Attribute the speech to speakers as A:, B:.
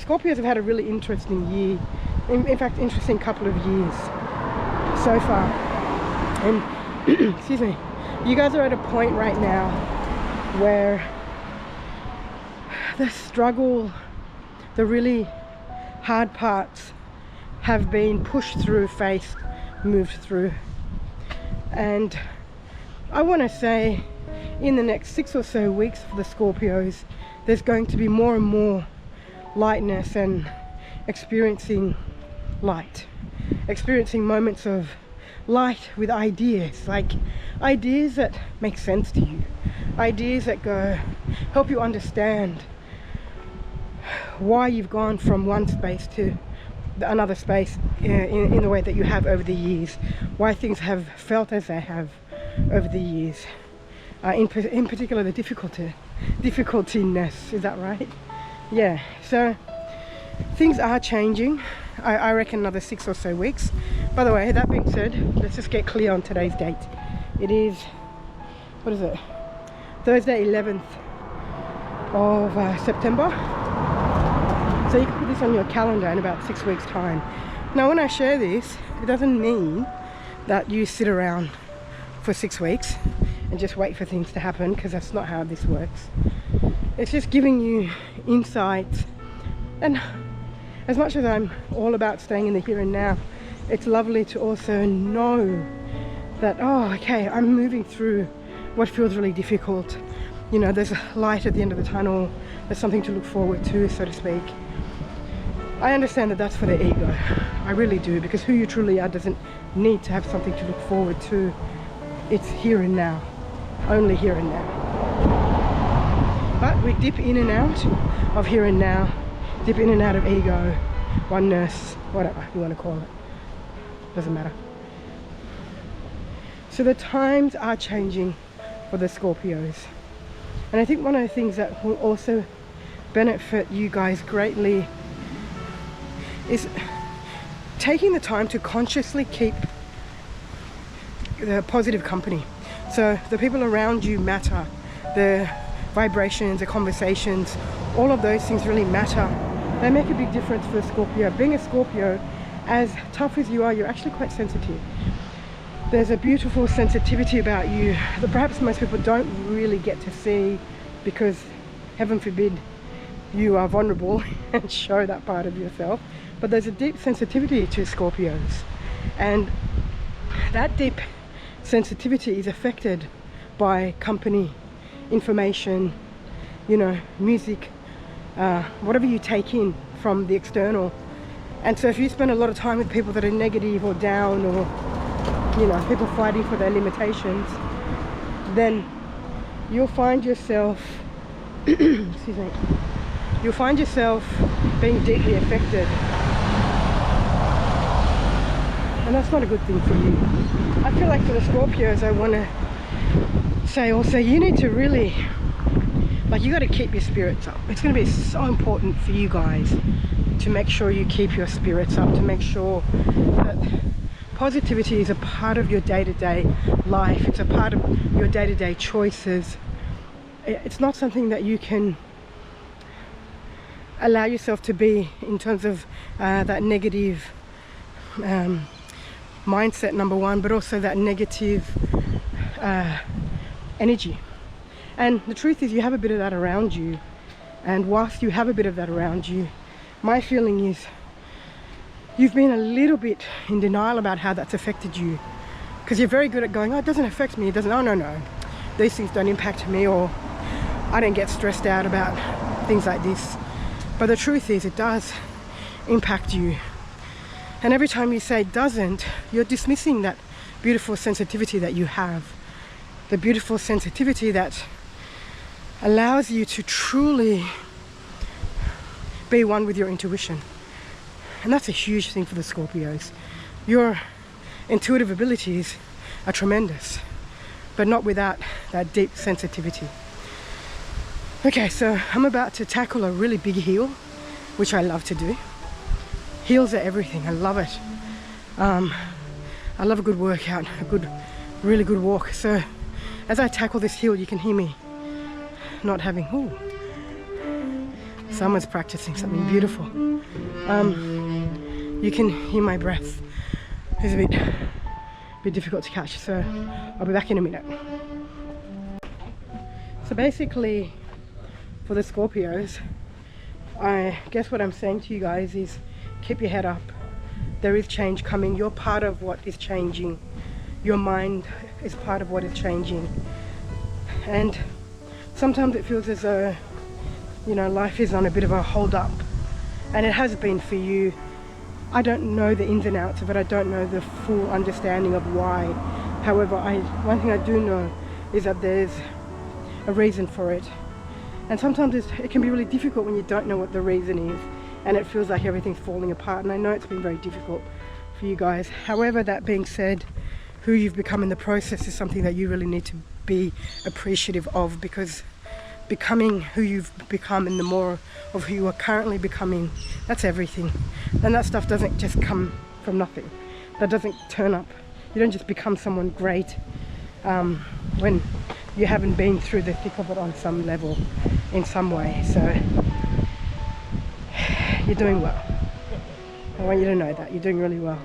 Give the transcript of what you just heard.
A: Scorpios have had a really interesting year. In fact, interesting couple of years so far. And excuse me, you guys are at a point right now where the struggle, the really hard parts have been pushed through, faced, moved through. And I want to say in the next 6 or so weeks for the Scorpios, there's going to be more and more lightness and experiencing light, experiencing moments of light with ideas, like ideas that make sense to you, ideas that go help you understand why you've gone from one space to another space in the way that you have over the years, why things have felt as they have over the years, in particular the difficultiness, is that right? Yeah, so things are changing. I reckon another 6 or so weeks. By the way, that being said, let's just get clear on today's date. It is, what is it, Thursday 11th of September. So you can put this on your calendar in about 6 weeks time. Now when I share this, it doesn't mean that you sit around for 6 weeks and just wait for things to happen, because that's not how this works. It's just giving you insights. And as much as I'm all about staying in the here and now, it's lovely to also know that, oh, okay, I'm moving through what feels really difficult. You know, there's a light at the end of the tunnel. There's something to look forward to, so to speak. I understand that that's for the ego. I really do, because who you truly are doesn't need to have something to look forward to. It's here and now, only here and now. But we dip in and out of here and now, dip in and out of ego, oneness, whatever you want to call it. Doesn't matter. So the times are changing for the Scorpios. And I think one of the things that will also benefit you guys greatly is taking the time to consciously keep the positive company. So the people around you matter, the vibrations, the conversations, all of those things really matter. They make a big difference for a Scorpio. Being a Scorpio, as tough as you are, you're actually quite sensitive. There's a beautiful sensitivity about you that perhaps most people don't really get to see, because heaven forbid you are vulnerable and show that part of yourself. But there's a deep sensitivity to Scorpios, and that deep sensitivity is affected by company, information, you know, music, whatever you take in from the external. And so if you spend a lot of time with people that are negative or down, or, you know, people fighting for their limitations, then you'll find yourself excuse me, you'll find yourself being deeply affected, and that's not a good thing for you. I feel like for the Scorpios, I want to say also, you need to really, like, you got to keep your spirits up. It's going to be so important for you guys to make sure you keep your spirits up, to make sure that positivity is a part of your day-to-day life. It's a part of your day-to-day choices. It's not something that you can allow yourself to be in terms of that negative mindset, number one, but also that negative energy. And the truth is, you have a bit of that around you, and whilst you have a bit of that around you, my feeling is you've been a little bit in denial about how that's affected you, because you're very good at going, oh, it doesn't affect me, it doesn't, oh no, these things don't impact me, or I don't get stressed out about things like this. But the truth is, it does impact you. And every time you say it doesn't, you're dismissing that beautiful sensitivity that you have, the beautiful sensitivity that allows you to truly be one with your intuition. And that's a huge thing for the Scorpios. Your intuitive abilities are tremendous, but not without that deep sensitivity. Okay, so I'm about to tackle a really big heal, which I love to do. Heals are everything. I love it. I love a good workout, really good walk. So as I tackle this heal, you can hear me not having Someone's practicing something beautiful. You can hear my breath. It's a bit difficult to catch, so I'll be back in a minute. So basically, for the Scorpios, I guess what I'm saying to you guys is keep your head up. There is change coming. You're part of what is changing. Your mind is part of what is changing. And sometimes it feels as though, you know, life is on a bit of a hold up. And it has been for you. I don't know the ins and outs of it. I don't know the full understanding of why. However, one thing I do know is that there's a reason for it. And sometimes it can be really difficult when you don't know what the reason is and it feels like everything's falling apart. And I know it's been very difficult for you guys. However, that being said, who you've become in the process is something that you really need to be appreciative of, because becoming who you've become and the more of who you are currently becoming, that's everything. And that stuff doesn't just come from nothing. That doesn't turn up. You don't just become someone great when you haven't been through the thick of it on some level, in some way. So you're doing well. I want you to know that you're doing really well.